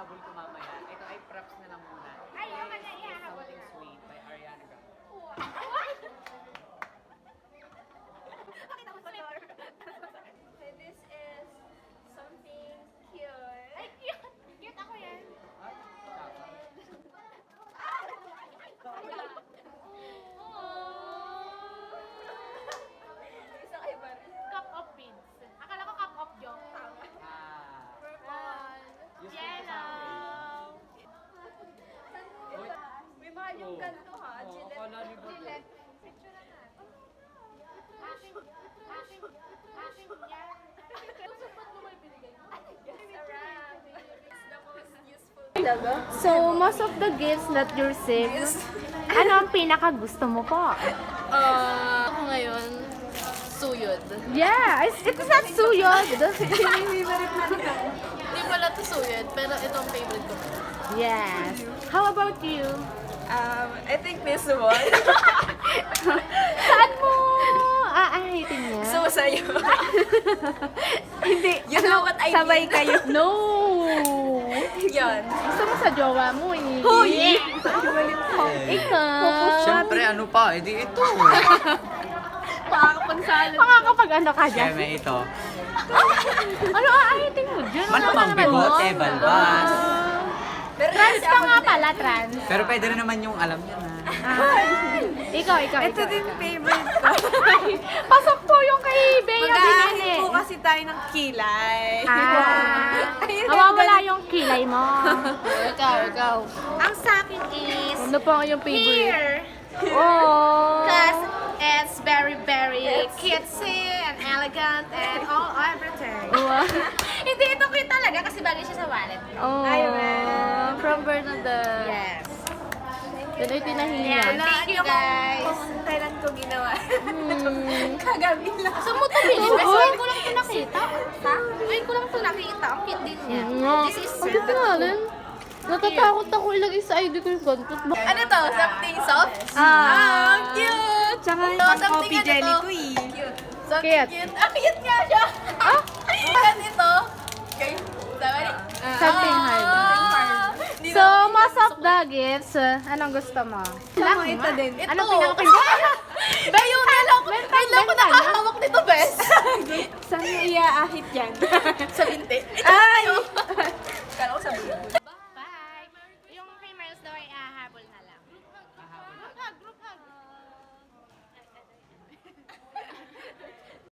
ihahabol ko mamaya. Ito ay props na lang muna. Ay, okay na, ihahabol Something na. Sweet by Ariana Grande. Pakita mo sa door. This is something cute. Ay, cute! Cute ako yan. Ay, tama. Isa kay Maris. Cup of beans. Akala ko cup of joke. Ah. Purple. Useful to Yellow. Uy. May mahal yung Oh. ganito ha. Oh, Gillette. akala ni Bobo. Gillette. Picture na natin. Akin yan. Susupat mo may binigay mo? Yes, around. It's the most useful. So, most of the gifts that you received, ano ang pinaka gusto mo po? Ako ngayon, suyod. Yeah, it's not suyod. Hindi pala to suyod, pero ito ang favorite ko. Yes. How about you? I think this one. Saan mo aahitin niya? So, sa'yo. Hindi. You know what I Sabay mean? kayo. No! Yan. Gusto mo sa jowa mo eh. Hoy! Ikaw. Siyempre, ano pa? Edi ito. Makakapagsalo. Makakapag ano ka dyan? Siyempre, ito. Ano aahitin mo dyan? Malamang bigote, balbas. Trans ka nga pala, trans. Pero pwede rin naman yung alam niya na. Ikaw. Ito din favorite ko. Pasok po yung kay Bea Mag-aahit Binene. po kasi tayo ng kilay. Ayun, Nawawala yung kilay mo. Ikaw. Ang sa akin is Ano pa nga yung favorite? here. Oh. Because it's very, very cutesy and elegant and all everything. Wow. Hindi, ito cute talaga kasi bagay siya sa wallet. Oh. Ayun. From Bernadette. Yes. Yan ay tinahiya. Thank you guys. Kung kailan ko ginawa. Hmm. Kagabi lang. Saan mo ito binili? Ngayon ko lang ito nakita. Ha? Ngayon ko lang ito nakita. Ang cute din niya. This is Ano nga rin? Natatakot ako ilagay sa ID ko yung gantot. Ano to? Something soft? Ah, Cute! Tsaka yung something coffee ano jelly to? ko eh. Something Cute. cute. Cute nga siya! Ganito. Okay. Tama rin? Something hard. Hindi So, most of the gifts, anong gusto mo? Lang, ito din. Anong Ito. pinaka-favorite? Ayun, kailan ko nakahawak nito, bes. Saan mo iaahit yan? Sa binti. Ay!